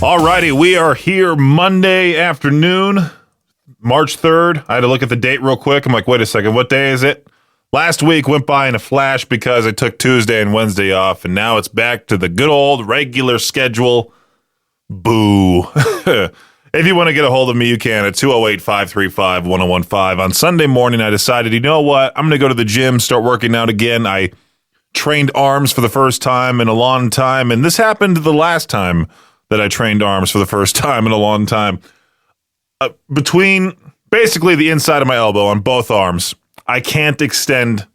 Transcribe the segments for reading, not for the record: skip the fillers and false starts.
Alrighty, we are here Monday afternoon, March 3rd. I had to look at the date real quick. I'm like, wait a second, what day is it? Last week went by in a flash because I took Tuesday and Wednesday off, and now it's back to the good old regular schedule. Boo. If you want to get a hold of me, you can at 208-535-1015. On Sunday morning, I decided, you know what? I'm going to go to the gym, start working out again. I trained arms for the first time in a long time, and this happened the last time that I trained arms for the first time in a long time. Between basically the inside of my elbow on both arms, I can't extend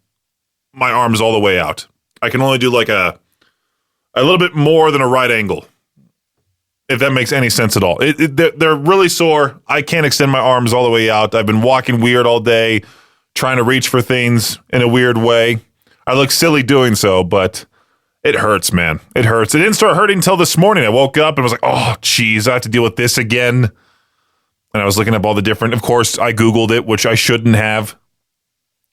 my arms all the way out. I can only do like a little bit more than a right angle, if that makes any sense at all. They're really sore. I can't extend my arms all the way out. I've been walking weird all day, trying to reach for things in a weird way. I look silly doing so, but it hurts, man. It hurts. It didn't start hurting until this morning. I woke up and was like, oh, geez, I have to deal with this again. And I was looking up all the different, of course, I Googled it, which I shouldn't have.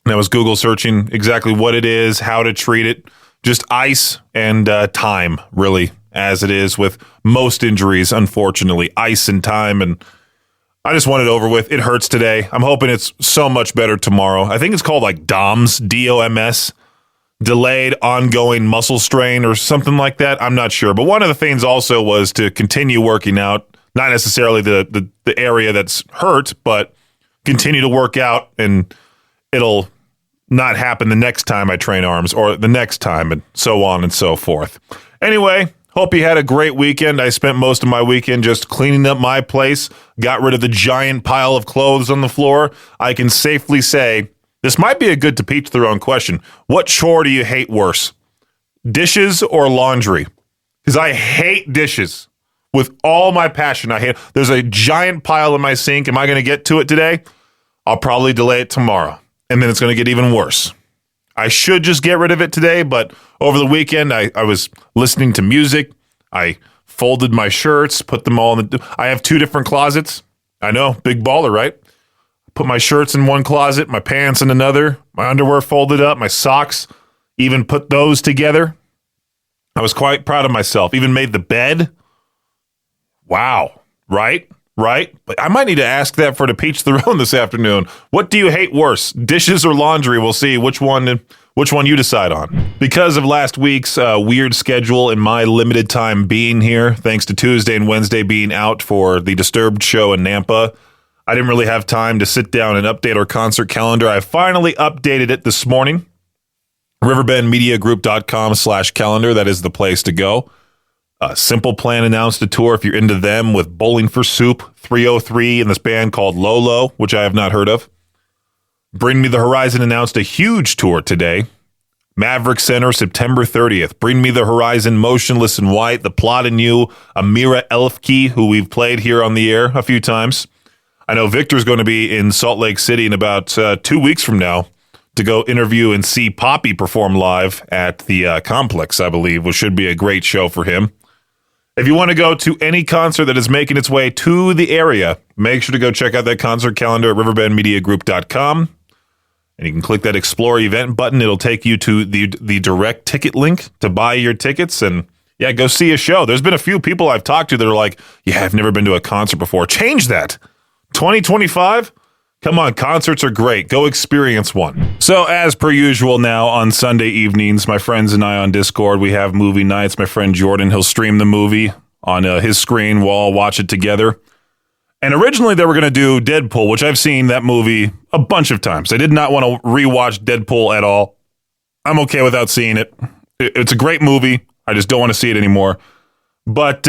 And I was Google searching exactly what it is, how to treat it. Just ice and time, really, as it is with most injuries, unfortunately. Ice and time, and I just want it over with. It hurts today. I'm hoping it's so much better tomorrow. I think it's called like DOMS, D-O-M-S. Delayed ongoing muscle strain or something like that. I'm not sure. But one of the things also was to continue working out, not necessarily the area that's hurt, but continue to work out, and it'll not happen the next time I train arms or the next time, and so on and so forth. Anyway, hope you had a great weekend. I spent most of my weekend just cleaning up my place, got rid of the giant pile of clothes on the floor. I can safely say this might be a good to each their own question. What chore do you hate worse? Dishes or laundry? Because I hate dishes with all my passion. There's a giant pile in my sink. Am I going to get to it today? I'll probably delay it tomorrow. And then it's going to get even worse. I should just get rid of it today, but over the weekend, I was listening to music. I folded my shirts, put them all in I have 2 different closets. I know, big baller, right? Put my shirts in one closet, my pants in another, my underwear folded up, my socks, even put those together. I was quite proud of myself. Even made the bed. Wow. Right? But I might need to ask that for the Peach Throne this afternoon. What do you hate worse, dishes or laundry? We'll see which one you decide on. Because of last week's weird schedule and my limited time being here, thanks to Tuesday and Wednesday being out for the Disturbed show in Nampa, I didn't really have time to sit down and update our concert calendar. I finally updated it this morning. riverbendmediagroup.com/calendar. That is the place to go. Simple Plan announced a tour, if you're into them, with Bowling for Soup, 303, and this band called Lolo, which I have not heard of. Bring Me the Horizon announced a huge tour today. Maverick Center, September 30th. Bring Me the Horizon, Motionless in White, The Plot in You, Amira Elfkey, who we've played here on the air a few times. I know Victor's going to be in Salt Lake City in about 2 weeks from now to go interview and see Poppy perform live at the Complex, I believe, which should be a great show for him. If you want to go to any concert that is making its way to the area, make sure to go check out that concert calendar at riverbendmediagroup.com. And you can click that Explore Event button. It'll take you to the direct ticket link to buy your tickets and, yeah, go see a show. There's been a few people I've talked to that are like, yeah, I've never been to a concert before. Change that. 2025? Come on, concerts are great. Go experience one. So as per usual now on Sunday evenings, my friends and I on Discord, we have movie nights. My friend Jordan, he'll stream the movie on his screen. We'll all watch it together. And originally they were going to do Deadpool, which I've seen that movie a bunch of times. I did not want to rewatch Deadpool at all. I'm okay without seeing it. It's a great movie. I just don't want to see it anymore. But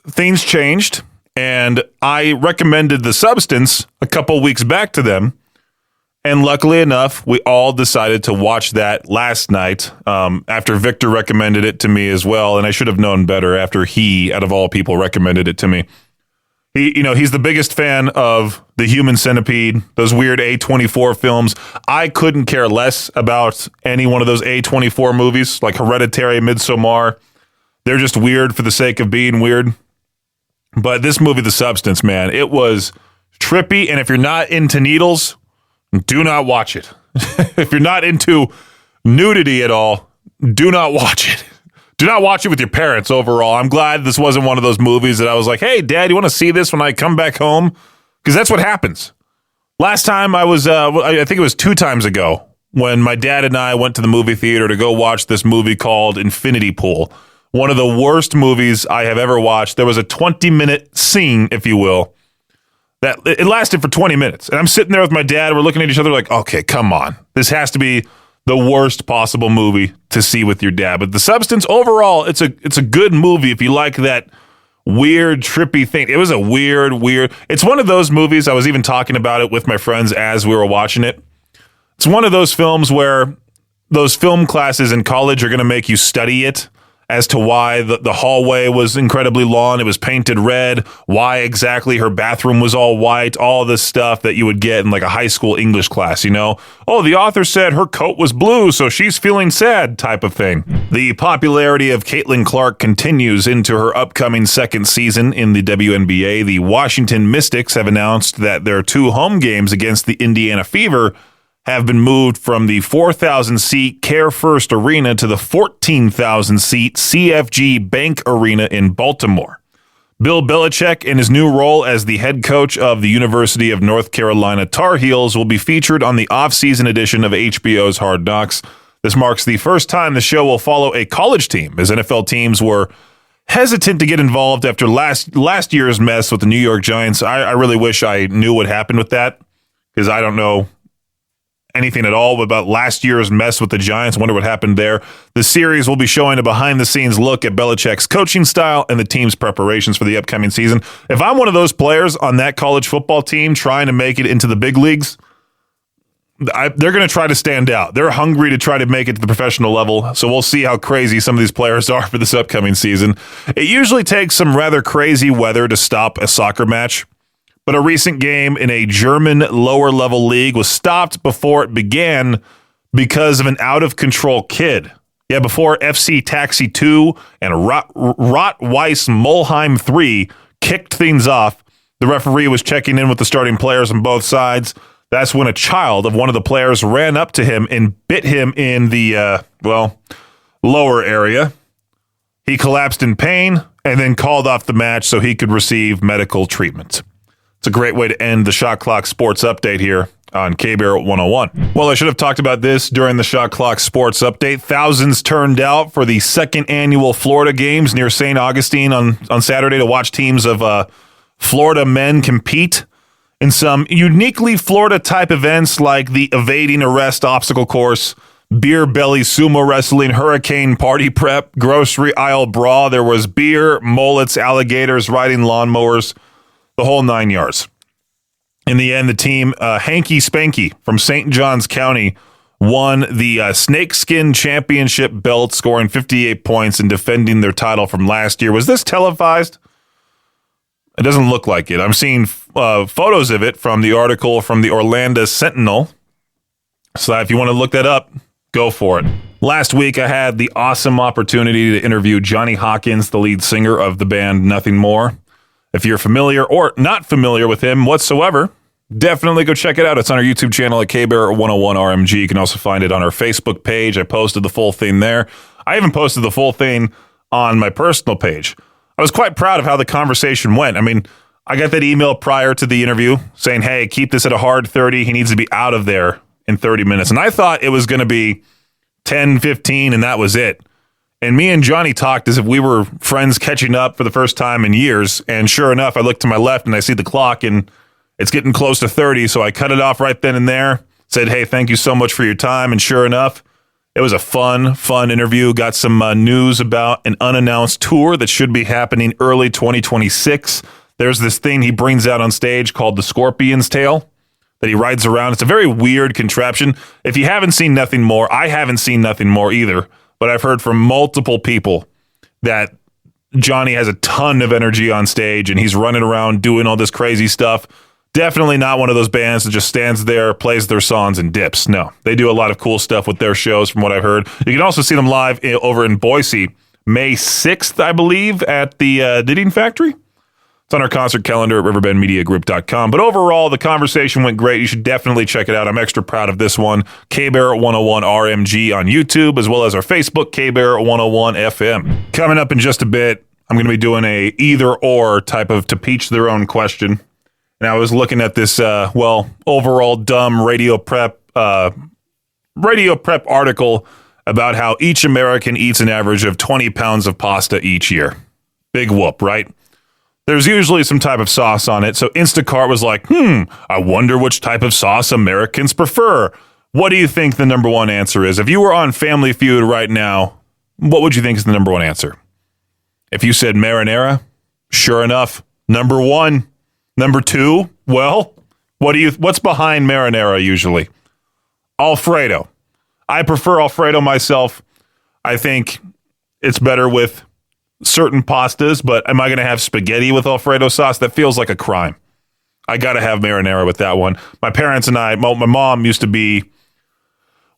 things changed. And I recommended The Substance a couple weeks back to them. And luckily enough, we all decided to watch that last night after Victor recommended it to me as well. And I should have known better after he, out of all people, recommended it to me. He's the biggest fan of The Human Centipede, those weird A24 films. I couldn't care less about any one of those A24 movies, like Hereditary, Midsommar. They're just weird for the sake of being weird. But this movie, The Substance, man, it was trippy. And if you're not into needles, do not watch it. If you're not into nudity at all, do not watch it. do not watch it with your parents overall. I'm glad this wasn't one of those movies that I was like, hey, Dad, you want to see this when I come back home? Because that's what happens. Last time I was, I think it was 2 times ago, when my dad and I went to the movie theater to go watch this movie called Infinity Pool. One of the worst movies I have ever watched. There was a 20-minute scene, if you will, that it lasted for 20 minutes. And I'm sitting there with my dad. We're looking at each other like, okay, come on. This has to be the worst possible movie to see with your dad. But the substance overall, it's a good movie if you like that weird, trippy thing. It was a weird. It's one of those movies, I was even talking about it with my friends as we were watching it. It's one of those films where those film classes in college are going to make you study it as to why the hallway was incredibly long. It was painted red. Why exactly her bathroom was all white. All this stuff that you would get in like a high school English class, you know? Oh, the author said her coat was blue, so she's feeling sad type of thing. The popularity of Caitlin Clark continues into her upcoming second season in the WNBA. The Washington Mystics have announced that their 2 home games against the Indiana Fever have been moved from the 4,000-seat Care First Arena to the 14,000-seat CFG Bank Arena in Baltimore. Bill Belichick, in his new role as the head coach of the University of North Carolina Tar Heels, will be featured on the off-season edition of HBO's Hard Knocks. This marks the first time the show will follow a college team, as NFL teams were hesitant to get involved after last year's mess with the New York Giants. I really wish I knew what happened with that, because I don't know anything at all about last year's mess with the Giants. Wonder what happened there. The series will be showing a behind-the-scenes look at Belichick's coaching style and the team's preparations for the upcoming season. If I'm one of those players on that college football team trying to make it into the big leagues, they're going to try to stand out. They're hungry to try to make it to the professional level, so we'll see how crazy some of these players are for this upcoming season. It usually takes some rather crazy weather to stop a soccer match, but a recent game in a German lower-level league was stopped before it began because of an out-of-control kid. Yeah, before FC Taxi 2 and Rot-Weiss Molheim 3 kicked things off, the referee was checking in with the starting players on both sides. That's when a child of one of the players ran up to him and bit him in the, lower area. He collapsed in pain and then called off the match so he could receive medical treatment. It's a great way to end the Shot Clock Sports Update here on K-Bear 101. Well, I should have talked about this during the Shot Clock Sports Update. Thousands turned out for the second annual Florida Games near St. Augustine on Saturday to watch teams of Florida men compete in some uniquely Florida-type events like the evading arrest obstacle course, beer belly sumo wrestling, hurricane party prep, grocery aisle brawl. There was beer, mullets, alligators, riding lawnmowers, the whole 9 yards. In the end, the team, Hanky Spanky from St. Johns County, won the Snakeskin Championship belt, scoring 58 points and defending their title from last year. Was this televised? It doesn't look like it. I'm seeing photos of it from the article from the Orlando Sentinel. So if you want to look that up, go for it. Last week, I had the awesome opportunity to interview Johnny Hawkins, the lead singer of the band Nothing More. If you're familiar or not familiar with him whatsoever, definitely go check it out. It's on our YouTube channel at KBear101RMG. You can also find it on our Facebook page. I posted the full thing there. I even posted the full thing on my personal page. I was quite proud of how the conversation went. I mean, I got that email prior to the interview saying, hey, keep this at a hard 30. He needs to be out of there in 30 minutes. And I thought it was going to be 10, 15, and that was it. And me and Johnny talked as if we were friends catching up for the first time in years. And sure enough, I look to my left and I see the clock and it's getting close to 30. So I cut it off right then and there, said, hey, thank you so much for your time. And sure enough, it was a fun interview. Got some news about an unannounced tour that should be happening early 2026. There's this thing he brings out on stage called the Scorpion's Tail that he rides around. It's a very weird contraption. If you haven't seen Nothing More, I haven't seen Nothing More either. But I've heard from multiple people that Johnny has a ton of energy on stage and he's running around doing all this crazy stuff. Definitely not one of those bands that just stands there, plays their songs, and dips. No, they do a lot of cool stuff with their shows from what I've heard. You can also see them live over in Boise, May 6th, I believe, at the Knitting Factory. It's on our concert calendar at riverbendmediagroup.com. But overall, the conversation went great. You should definitely check it out. I'm extra proud of this one. K-Bear 101 RMG on YouTube, as well as our Facebook, K-Bear 101 FM. Coming up in just a bit, I'm going to be doing a either-or type of to-peach-their-own question. And I was looking at this, overall dumb radio prep article about how each American eats an average of 20 pounds of pasta each year. Big whoop, right? There's usually some type of sauce on it, so Instacart was like, I wonder which type of sauce Americans prefer. What do you think the number one answer is? If you were on Family Feud right now, what would you think is the number one answer? If you said marinara, sure enough, number one. Number two, well, what's behind marinara usually? Alfredo. I prefer Alfredo myself. I think it's better with certain pastas, but am I going to have spaghetti with Alfredo sauce? That feels like a crime. I got to have marinara with that one. My parents and my mom used to be,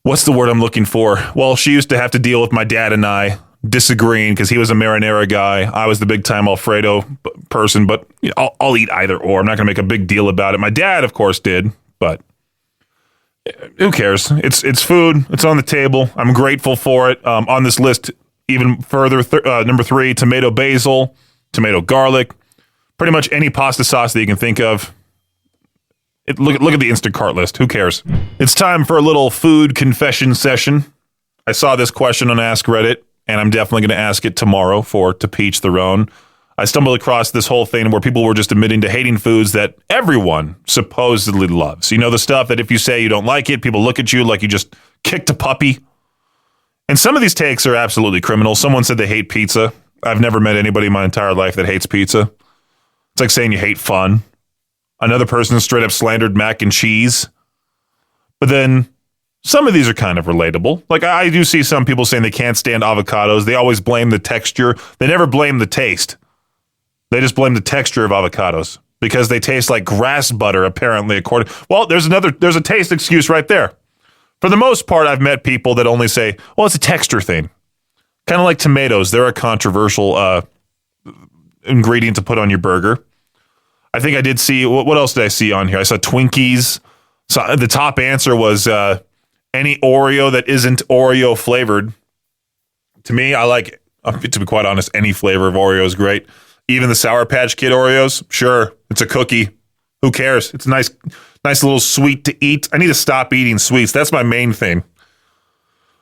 what's the word I'm looking for? Well, she used to have to deal with my dad and I disagreeing because he was a marinara guy. I was the big time Alfredo person, but I'll eat either or. I'm not going to make a big deal about it. My dad, of course, did, but who cares? It's food. It's on the table. I'm grateful for it. On this list, even further, number 3, tomato basil, tomato garlic, pretty much any pasta sauce that you can think of. Look at the Instacart list. Who cares? It's time for a little food confession session. I saw this question on Ask Reddit, and I'm definitely going to ask it tomorrow for To Peach Their Own. I stumbled across this whole thing where people were just admitting to hating foods that everyone supposedly loves. You know, the stuff that if you say you don't like it, people look at you like you just kicked a puppy. And some of these takes are absolutely criminal. Someone said they hate pizza. I've never met anybody in my entire life that hates pizza. It's like saying you hate fun. Another person straight up slandered mac and cheese. But then some of these are kind of relatable. Like I do see some people saying they can't stand avocados. They always blame the texture. They never blame the taste. They just blame the texture of avocados because they taste like grass butter, apparently, well, there's a taste excuse right there. For the most part, I've met people that only say, well, it's a texture thing. Kind of like tomatoes. They're a controversial ingredient to put on your burger. I think I did see, what else did I see on here? I saw Twinkies. So the top answer was any Oreo that isn't Oreo flavored. To me, I like, to be quite honest, any flavor of Oreo is great. Even the Sour Patch Kid Oreos, sure, it's a cookie. Who cares? It's a nice little sweet to eat. I need to stop eating sweets. That's my main thing.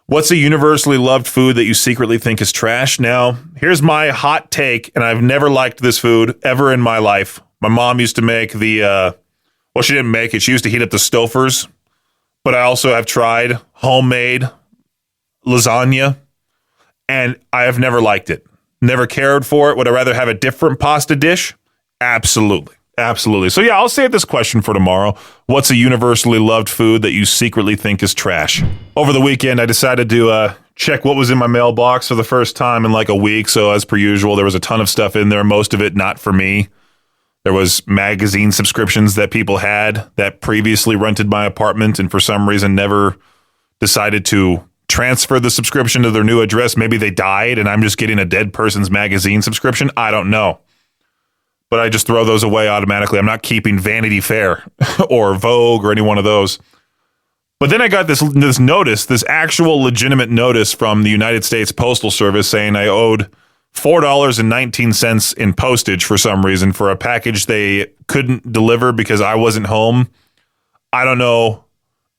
What's a universally loved food that you secretly think is trash? Now, here's my hot take, and I've never liked this food ever in my life. My mom used to make she didn't make it. She used to heat up the Stouffer's, but I also have tried homemade lasagna, and I have never liked it. Never cared for it. Would I rather have a different pasta dish? Absolutely. Absolutely. So yeah, I'll save this question for tomorrow. What's a universally loved food that you secretly think is trash? Over the weekend, I decided to check what was in my mailbox for the first time in like a week. So as per usual, there was a ton of stuff in there. Most of it not for me. There was magazine subscriptions that people had that previously rented my apartment and for some reason never decided to transfer the subscription to their new address. Maybe they died and I'm just getting a dead person's magazine subscription. I don't know. But I just throw those away automatically. I'm not keeping Vanity Fair or Vogue or any one of those. But then I got this notice, this actual legitimate notice from the United States Postal Service saying I owed $4.19 in postage for some reason for a package they couldn't deliver because I wasn't home. I don't know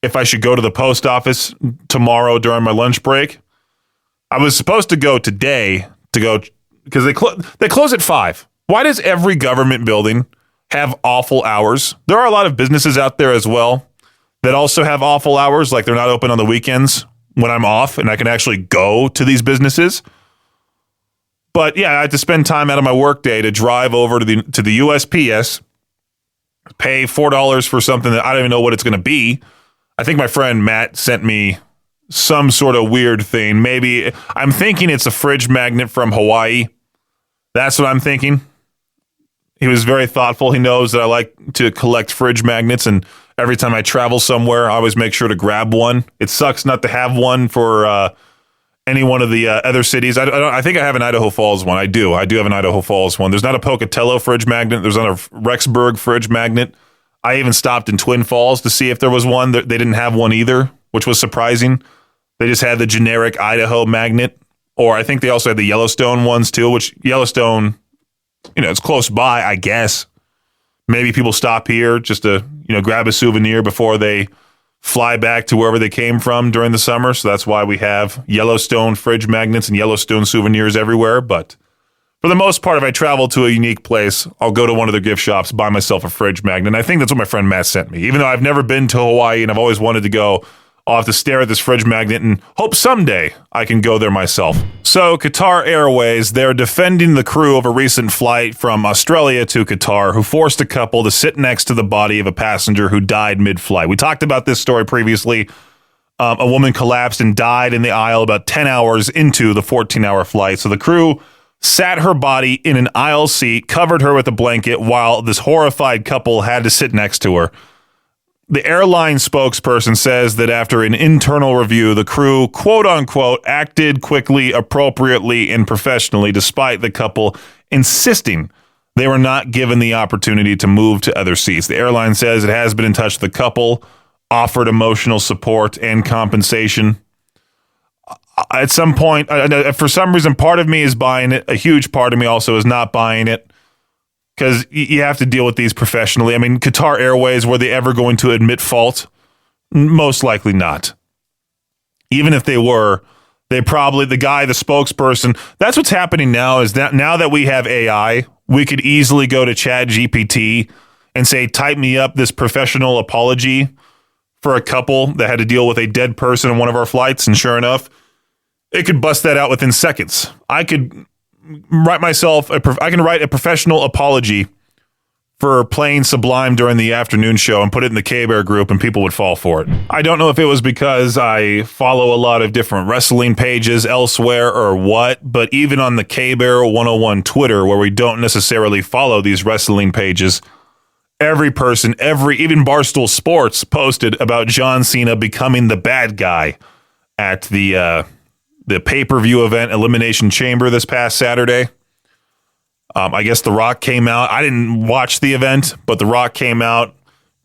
if I should go to the post office tomorrow during my lunch break. I was supposed to go today because they close at 5. Why does every government building have awful hours? There are a lot of businesses out there as well that also have awful hours, like they're not open on the weekends when I'm off and I can actually go to these businesses. But yeah, I had to spend time out of my workday to drive over to the USPS, pay $4 for something that I don't even know what it's going to be. I think my friend Matt sent me some sort of weird thing. Maybe I'm thinking it's a fridge magnet from Hawaii. That's what I'm thinking. He was very thoughtful. He knows that I like to collect fridge magnets, and every time I travel somewhere, I always make sure to grab one. It sucks not to have one for any one of the other cities. I think I have an Idaho Falls one. I do have an Idaho Falls one. There's not a Pocatello fridge magnet. There's not a Rexburg fridge magnet. I even stopped in Twin Falls to see if there was one. They didn't have one either, which was surprising. They just had the generic Idaho magnet. Or I think they also had the Yellowstone ones too, which Yellowstone, it's close by, I guess. Maybe people stop here just to, grab a souvenir before they fly back to wherever they came from during the summer. So that's why we have Yellowstone fridge magnets and Yellowstone souvenirs everywhere. But for the most part, if I travel to a unique place, I'll go to one of their gift shops, buy myself a fridge magnet. And I think that's what my friend Matt sent me. Even though I've never been to Hawaii and I've always wanted to go, I'll have to stare at this fridge magnet and hope someday I can go there myself. So Qatar Airways, they're defending the crew of a recent flight from Australia to Qatar who forced a couple to sit next to the body of a passenger who died mid-flight. We talked about this story previously. A woman collapsed and died in the aisle about 10 hours into the 14-hour flight. So the crew sat her body in an aisle seat, covered her with a blanket while this horrified couple had to sit next to her. The airline spokesperson says that after an internal review, the crew, quote unquote, acted quickly, appropriately, and professionally, despite the couple insisting they were not given the opportunity to move to other seats. The airline says it has been in touch with the couple, offered emotional support and compensation. At some point, for some reason, part of me is buying it. A huge part of me also is not buying it. Because you have to deal with these professionally. I mean, Qatar Airways, were they ever going to admit fault? Most likely not. Even if they were, the spokesperson, that's what's happening now, is that now that we have AI, we could easily go to ChatGPT and say, type me up this professional apology for a couple that had to deal with a dead person on one of our flights. And sure enough, it could bust that out within seconds. I can write a professional apology for playing Sublime during the afternoon show and put it in the K-Bear group and people would fall for it. I don't know if it was because I follow a lot of different wrestling pages elsewhere or what, but even on the K-Bear 101 Twitter, where we don't necessarily follow these wrestling pages, every person, even Barstool Sports posted about John Cena becoming the bad guy at the pay-per-view event Elimination Chamber this past Saturday. I guess The Rock came out. I didn't watch the event, but The Rock came out,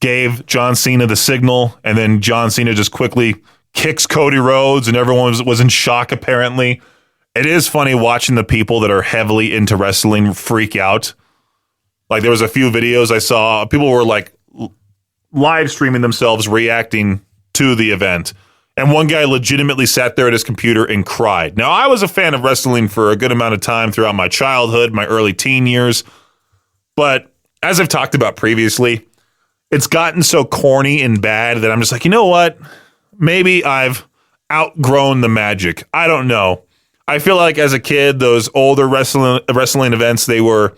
gave John Cena the signal, and then John Cena just quickly kicks Cody Rhodes, and everyone was in shock, apparently. It is funny watching the people that are heavily into wrestling freak out. Like, there was a few videos I saw. People were, like, live streaming themselves reacting to the event. And one guy legitimately sat there at his computer and cried. Now, I was a fan of wrestling for a good amount of time throughout my childhood, my early teen years. But as I've talked about previously, it's gotten so corny and bad that I'm just like, you know what? Maybe I've outgrown the magic. I don't know. I feel like as a kid, those older wrestling events, they were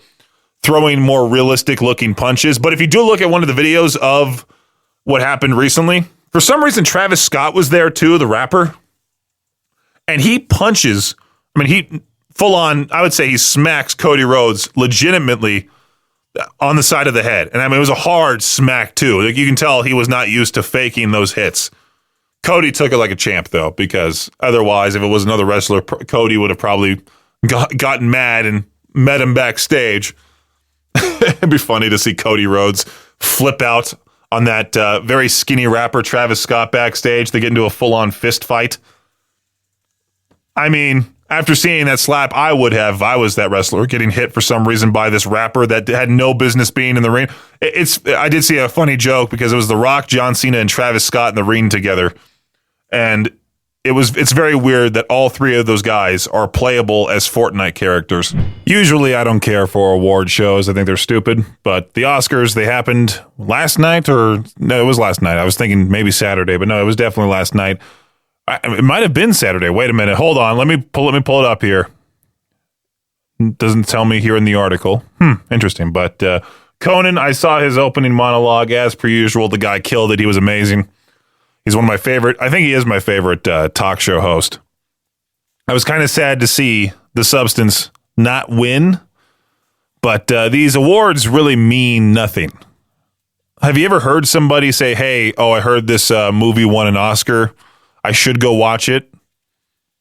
throwing more realistic looking punches. But if you do look at one of the videos of what happened recently, for some reason, Travis Scott was there too, the rapper. And he punches, he full on, I would say he smacks Cody Rhodes legitimately on the side of the head. And it was a hard smack too. Like, you can tell he was not used to faking those hits. Cody took it like a champ though, because otherwise, if it was another wrestler, Cody would have probably gotten mad and met him backstage. It'd be funny to see Cody Rhodes flip out on that very skinny rapper Travis Scott backstage. They get into a full-on fist fight. After seeing that slap, I would have, if I was that wrestler, getting hit for some reason by this rapper that had no business being in the ring. I did see a funny joke because it was The Rock, John Cena, and Travis Scott in the ring together. And it's very weird that all three of those guys are playable as Fortnite characters. Usually I don't care for award shows. I think they're stupid. But the Oscars, they happened last night, no, it was last night. I was thinking maybe Saturday, but no, it was definitely last night. It might have been Saturday. Wait a minute. Hold on. Let me pull it up here. Doesn't tell me here in the article. Interesting. But Conan, I saw his opening monologue as per usual. The guy killed it. He was amazing. He's one of my favorite. I think he is my favorite talk show host. I was kind of sad to see The Substance not win, but these awards really mean nothing. Have you ever heard somebody say, hey, I heard this movie won an Oscar. I should go watch it?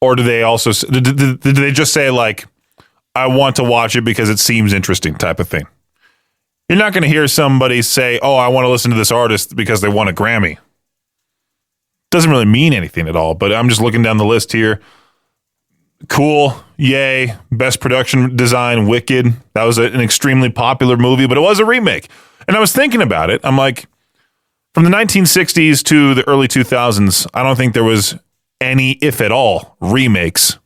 Or do they also did they just say like, I want to watch it because it seems interesting type of thing? You're not going to hear somebody say, oh, I want to listen to this artist because they won a Grammy. Doesn't really mean anything at all, but I'm just looking down the list here. Cool, yay, best production design, Wicked. That was an extremely popular movie, but it was a remake. And I was thinking about it. I'm like, from the 1960s to the early 2000s, I don't think there was any, if at all, remakes.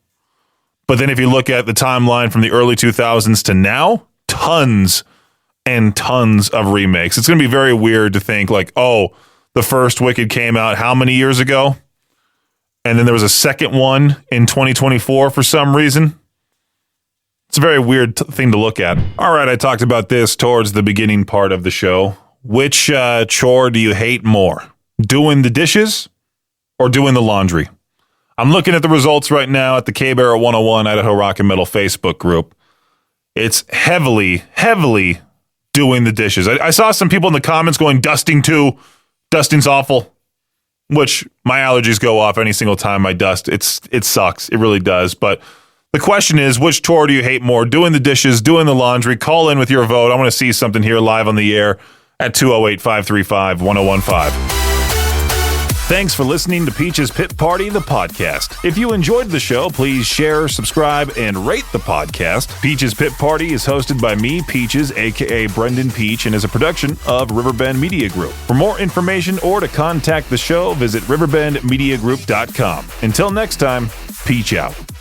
But then if you look at the timeline from the early 2000s to now, tons and tons of remakes. It's going to be very weird to think like, oh, the first Wicked came out how many years ago? And then there was a second one in 2024 for some reason. It's a very weird thing to look at. All right, I talked about this towards the beginning part of the show. Which chore do you hate more? Doing the dishes or doing the laundry? I'm looking at the results right now at the K-Bear 101 Idaho Rock and Metal Facebook group. It's heavily doing the dishes. I saw some people in the comments going, dusting too. Dusting's awful. Which my allergies go off any single time I dust. It sucks. It really does. But the question is, which chore do you hate more? Doing the dishes, doing the laundry? Call in with your vote. I want to see something here live on the air at 208-535-1015. Thanks for listening to Peach's Pit Party, the podcast. If you enjoyed the show, please share, subscribe, and rate the podcast. Peach's Pit Party is hosted by me, Peaches, a.k.a. Brendan Peach, and is a production of Riverbend Media Group. For more information or to contact the show, visit riverbendmediagroup.com. Until next time, Peach out.